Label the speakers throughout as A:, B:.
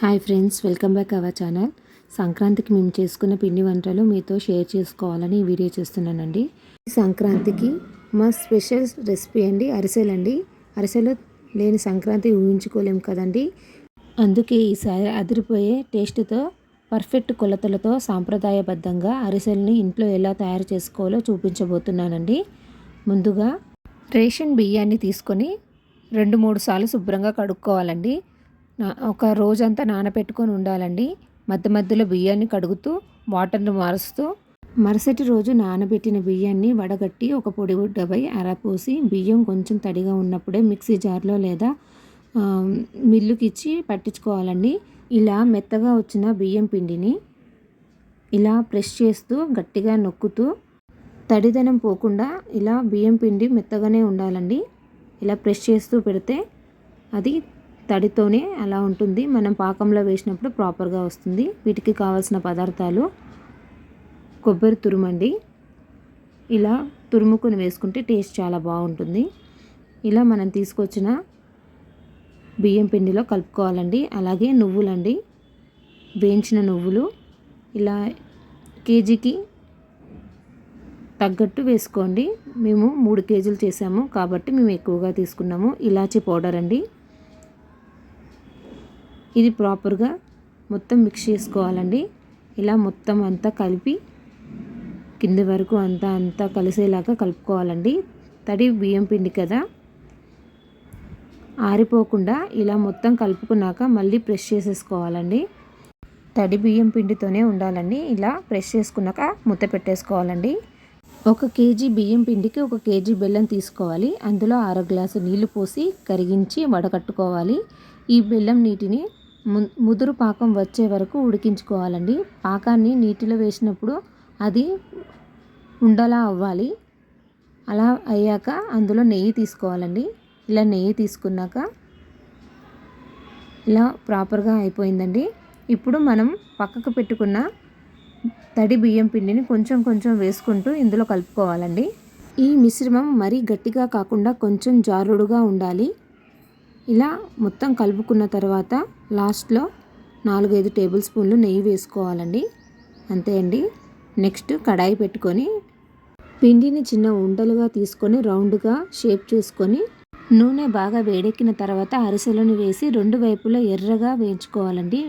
A: Hi friends, welcome back our channel. సంక్రాంతికి మేము చేసుకున్న పిండి వంటలు మీతో షేర్ చేసుకోవాలని ఈ వీడియో చేస్తున్నానండి. సంక్రాంతికి మా స్పెషల్ రెసిపీ అండి అరిసెలండి. అరిసెలు లేని సంక్రాంతి ఊహించుకోలేము కదండి. అందుకే ఈసారి అదిరిపోయే టేస్ట్తో పర్ఫెక్ట్ కొలతలతో సాంప్రదాయబద్ధంగా అరిసెల్ని ఇంట్లో ఎలా తయారు చేసుకోవాలో చూపించబోతున్నానండి. ముందుగా రేషన్ బియ్యాన్ని తీసుకొని 2-3 సార్లు శుభ్రంగా కడుక్కోవాలండి. ఒక రోజంతా నానబెట్టుకొని ఉండాలండి. మధ్య మధ్యలో బియ్యాన్ని కడుగుతూ వాటర్ని మారుస్తూ మరుసటి రోజు నానబెట్టిన బియ్యాన్ని వడగట్టి ఒక పొడి గుడ్డపై అరపోసి బియ్యం కొంచెం తడిగా ఉన్నప్పుడే మిక్సీ జార్లో లేదా మిల్లుకి ఇచ్చి పట్టించుకోవాలండి. ఇలా మెత్తగా వచ్చిన బియ్యం పిండిని ఇలా ప్రెస్ చేస్తూ గట్టిగా నొక్కుతూ తడిదనం పోకుండా ఇలా బియ్యం పిండి మెత్తగానే ఉండాలండి. ఇలా ప్రెస్ చేస్తూ పెడితే అది తడితోనే అలా ఉంటుంది. మనం పాకంలో వేసినప్పుడు ప్రాపర్గా వస్తుంది. వీటికి కావాల్సిన పదార్థాలు కొబ్బరి తురుమండి. ఇలా తురుముకొని వేసుకుంటే టేస్ట్ చాలా బాగుంటుంది. ఇలా మనం తీసుకొచ్చిన బియ్యం పిండిలో కలుపుకోవాలండి. అలాగే నువ్వులండి, వేయించిన నువ్వులు ఇలా కేజీకి తగ్గట్టు వేసుకోండి. మేము 3 కేజీలు చేసాము కాబట్టి మేము ఎక్కువగా తీసుకున్నాము. ఇలాచీ పౌడర్ అండి. ఇది ప్రాపర్గా మొత్తం మిక్స్ చేసుకోవాలండి. ఇలా మొత్తం అంతా కలిపి కింది వరకు అంతా కలిసేలాగా కలుపుకోవాలండి. తడి బియ్యం పిండి కదా, ఆరిపోకుండా ఇలా మొత్తం కలుపుకున్నాక మళ్ళీ ప్రెస్ చేసేసుకోవాలండి. తడి బియ్యం పిండితోనే ఉండాలండి. ఇలా ప్రెస్ చేసుకున్నాక మూత పెట్టేసుకోవాలండి. 1 కేజీ బియ్యం పిండికి 1 కేజీ బెల్లం తీసుకోవాలి. అందులో 1/2 గ్లాసు నీళ్లు పోసి కరిగించి వడకట్టుకోవాలి. ఈ బెల్లం నీటిని ముదురు పాకం వచ్చే వరకు ఉడికించుకోవాలండి. పాకాన్ని నీటిలో వేసినప్పుడు అది ఉండలా అవ్వాలి. అలా అయ్యాక అందులో నెయ్యి తీసుకోవాలండి. ఇలా నెయ్యి తీసుకున్నాక ఇలా ప్రాపర్గా అయిపోయిందండి. ఇప్పుడు మనం పక్కకు పెట్టుకున్న తడి బియ్యం పిండిని కొంచెం కొంచెం వేసుకుంటూ ఇందులో కలుపుకోవాలండి. ఈ మిశ్రమం మరీ గట్టిగా కాకుండా కొంచెం జారుడుగా ఉండాలి. ఇలా మొత్తం కలుపుకున్న తర్వాత లాస్ట్లో 4-5 టేబుల్ స్పూన్లు నెయ్యి వేసుకోవాలండి. అంతే అండి. నెక్స్ట్ కడాయి పెట్టుకొని పిండిని చిన్న ఉండలుగా తీసుకొని రౌండ్గా షేప్ చేసుకొని నూనె బాగా వేడెక్కిన తర్వాత అరిసెలను వేసి 2 వైపులా ఎర్రగా వేయించుకోవాలండి.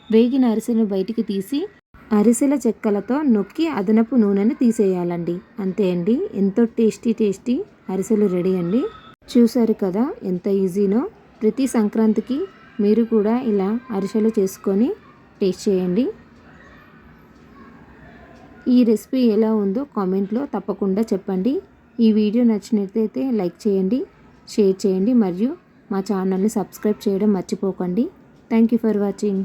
A: వేగిన అరిసెలను బయటికి తీసి అరిసెల చెక్కలతో నొక్కి అదనపు నూనెను తీసేయాలండి. అంతే అండి. ఎంతో టేస్టీ అరిసెలు రెడీ అండి. చూసారు కదా ఎంత ఈజీనో. ప్రతి సంక్రాంతికి మీరు కూడా ఇలా అరిసెలు చేసుకొని టేస్ట్ చేయండి. ఈ రెసిపీ ఎలా ఉందో కామెంట్లో తప్పకుండా చెప్పండి. ఈ వీడియో నచ్చినట్లయితే లైక్ చేయండి, షేర్ చేయండి మరియు మా ఛానల్ని సబ్స్క్రైబ్ చేయడం మర్చిపోకండి. Thank you for watching.